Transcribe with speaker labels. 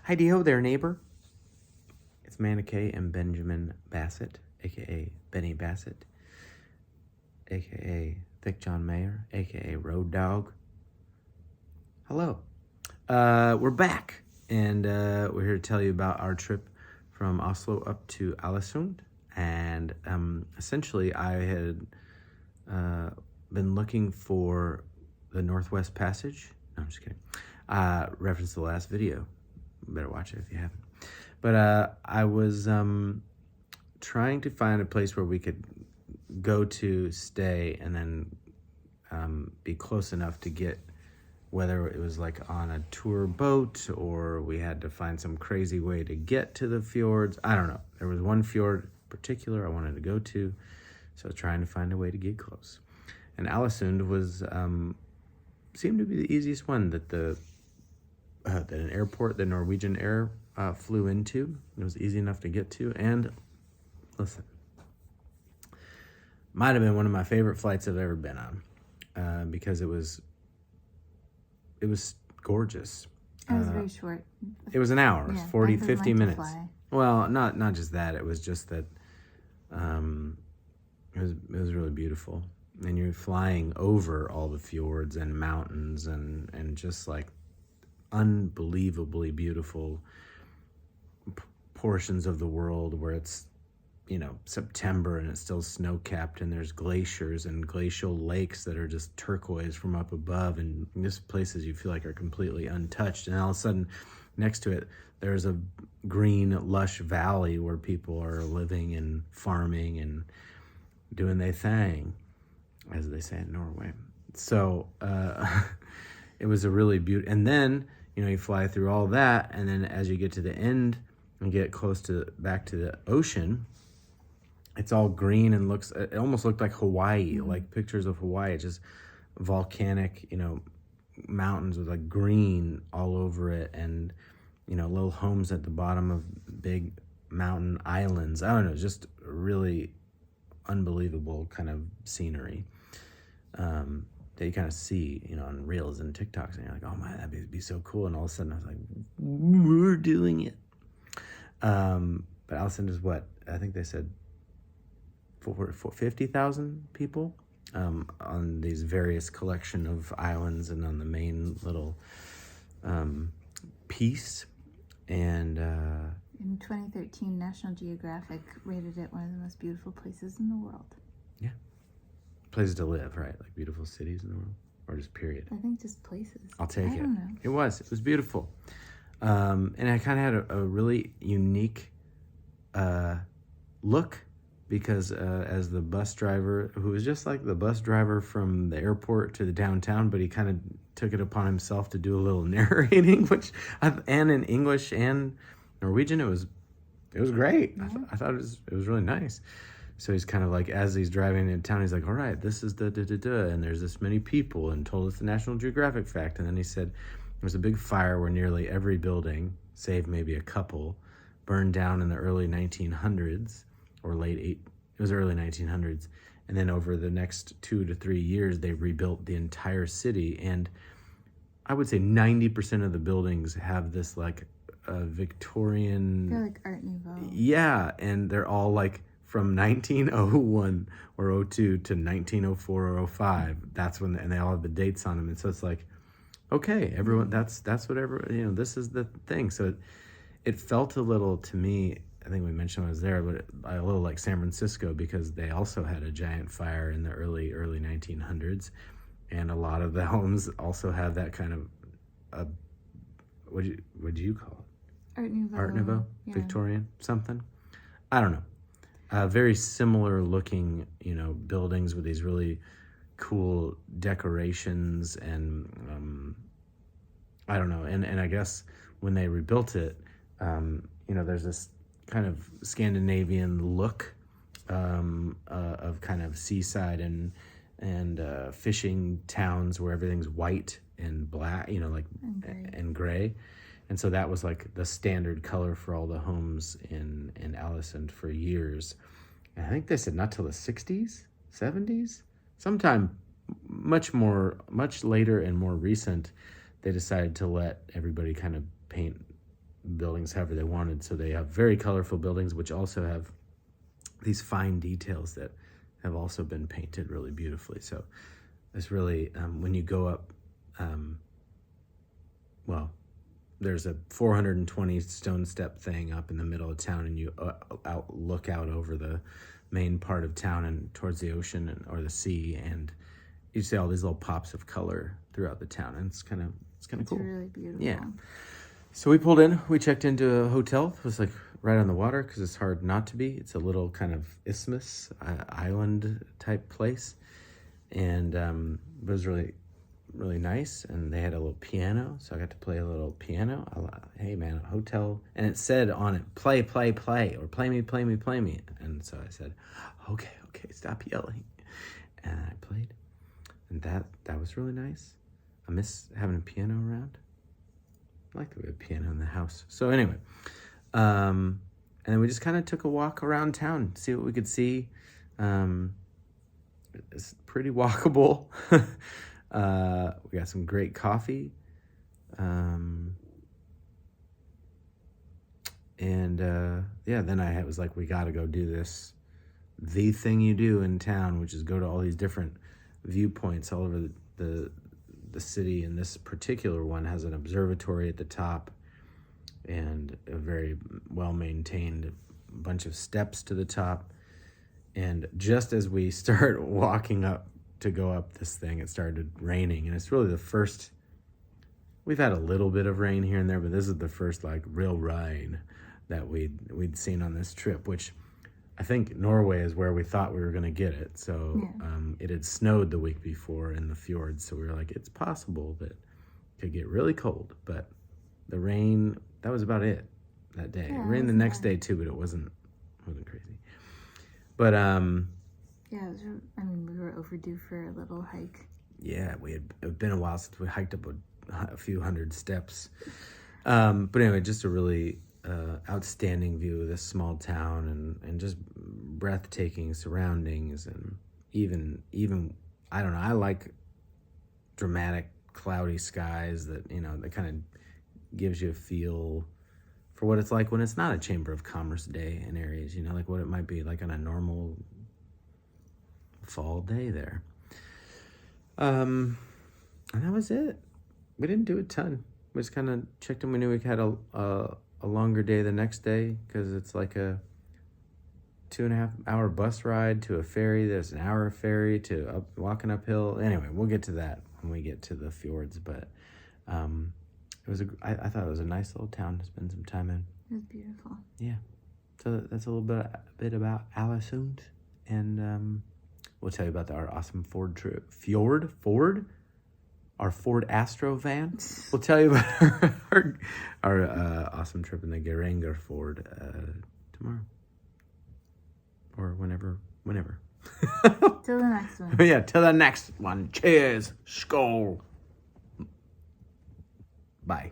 Speaker 1: Heidi-ho there, neighbor. It's Manikay and Benjamin Bassett, a.k.a. Benny Bassett, a.k.a. Thick John Mayer, a.k.a. Road Dog. Hello. We're back, and we're here to tell you about our trip from Oslo up to Alesund. And essentially, I had been looking for the Northwest Passage. No, I'm just kidding. Reference the last video. Better watch it if you haven't. But I was trying to find a place where we could go to, stay, and then be close enough to get, whether it was like on a tour boat or we had to find some crazy way to get to the fjords. I don't know. There was one fjord in particular I wanted to go to, so I was trying to find a way to get close. And Alesund was seemed to be the easiest one that that an airport, the Norwegian Air, flew into. It was easy enough to get to. And listen, might have been one of my favorite flights I've ever been on, because it was gorgeous.
Speaker 2: It was very short.
Speaker 1: It was an hour. It was 40, 50 minutes.
Speaker 2: Fly.
Speaker 1: Well, not just that. It was just that it was really beautiful. And you're flying over all the fjords and mountains and just like unbelievably beautiful portions of the world where it's, September and it's still snow-capped and there's glaciers and glacial lakes that are just turquoise from up above, and just places you feel like are completely untouched. And all of a sudden, next to it, there's a green, lush valley where people are living and farming and doing their thing, as they say in Norway. So it was a really beautiful. And then, you fly through all that, and then as you get to the end and get close to back to the ocean, it's all green and it almost looked like Hawaii, like pictures of Hawaii. It's just volcanic, mountains with like green all over it, and little homes at the bottom of big mountain islands. I don't know, just really unbelievable kind of scenery that you kind of see, on reels and TikToks, and you're like, oh my, that'd be so cool. And all of a sudden I was like, we're doing it. But Alesund is what? I think they said 50,000 people on these various collection of islands and on the main little piece. And
Speaker 2: in 2013, National Geographic rated it one of the most beautiful places in the world.
Speaker 1: Yeah. Places to live, right? Like beautiful cities in the world, or just period?
Speaker 2: I think just places.
Speaker 1: I'll take it.
Speaker 2: I don't know.
Speaker 1: It was beautiful. And I kind of had a really unique look, because as the bus driver, who was just like the bus driver from the airport to the downtown, but he kind of took it upon himself to do a little narrating, and in English and Norwegian, it was great.
Speaker 2: Yeah.
Speaker 1: I thought it was really nice. So he's kind of like, as he's driving into town, he's like, all right, this is and there's this many people, and told us the National Geographic fact. And then he said, there's a big fire where nearly every building, save maybe a couple, burned down in the early 1900s, or early 1900s. And then over the next 2 to 3 years, they rebuilt the entire city. And I would say 90% of the buildings have this like Victorian...
Speaker 2: They're like Art Nouveau.
Speaker 1: Yeah, and they're all like from 1901 or 02 to 1904 or 05. That's when, and they all have the dates on them. And so it's like, okay, everyone, that's whatever, this is the thing. So it felt a little, to me, I think we mentioned when I was there, but a little like San Francisco, because they also had a giant fire in the early 1900s. And a lot of the homes also have that kind of, what do you call it?
Speaker 2: Art Nouveau.
Speaker 1: Art Nouveau?
Speaker 2: Yeah.
Speaker 1: Victorian? Something? I don't know. Very similar looking, buildings with these really cool decorations, and I don't know. And I guess when they rebuilt it, there's this kind of Scandinavian look of kind of seaside and fishing towns where everything's white and black, and gray. And so that was like the standard color for all the homes in Alesund for years. And I think they said not till the 60s, 70s, sometime much later and more recent, they decided to let everybody kind of paint buildings however they wanted. So they have very colorful buildings, which also have these fine details that have also been painted really beautifully. So it's really, when you go up, well, there's a 420 stone step thing up in the middle of town, and you look out over the main part of town and towards the ocean or the sea, and you see all these little pops of color throughout the town, and it's kind of cool.
Speaker 2: It's really beautiful.
Speaker 1: Yeah. So we pulled in. We checked into a hotel. It was like right on the water because it's hard not to be. It's a little kind of isthmus island type place, and it was really, really nice. And they had a little piano, so I got to play a little piano. Hey man, a hotel, and it said on it, play, play, play, or play me, play me, play me. And so I said, okay, stop yelling. And I played, and that was really nice. I miss having a piano around. I like that we have a piano in the house. So anyway, and then we just kind of took a walk around town, see what we could see. It's pretty walkable. We got some great coffee. Then I was like, we got to go do this. The thing you do in town, which is go to all these different viewpoints all over the city, and this particular one has an observatory at the top and a very well-maintained bunch of steps to the top. And just as we start walking up to go up this thing, it started raining, and it's really the first, we've had a little bit of rain here and there, but this is the first like real rain that we'd seen on this trip, which I think Norway is where we thought we were going to get it. So it had snowed the week before in the fjord. So we were like, it's possible that it could get really cold. But the rain, that was about it that day.
Speaker 2: Yeah,
Speaker 1: it rained the next day too, but it wasn't crazy. But
Speaker 2: yeah, we were overdue for a little hike.
Speaker 1: Yeah, it had been a while since we hiked up a few hundred steps. But anyway, just a really outstanding view of this small town, and just breathtaking surroundings, and even I don't know, I like dramatic cloudy skies that that kind of gives you a feel for what it's like when it's not a Chamber of Commerce day in areas, like what it might be like on a normal fall day there. And that was it. We didn't do a ton. We just kind of checked in. We knew we had a longer day the next day because it's like a 2.5 hour bus ride to a ferry. There's an hour ferry to walking uphill. Anyway, we'll get to that when we get to the fjords. But it was I thought it was a nice little town to spend some time in.
Speaker 2: It was beautiful.
Speaker 1: Yeah. So that's a little bit about Alesund, and we'll tell you about our awesome Ford trip. Our Ford Astro van. We'll tell you about our awesome trip in the Geirangerfjord tomorrow. Or whenever.
Speaker 2: Till the next one.
Speaker 1: Yeah, till the next one. Cheers. Skål. Bye.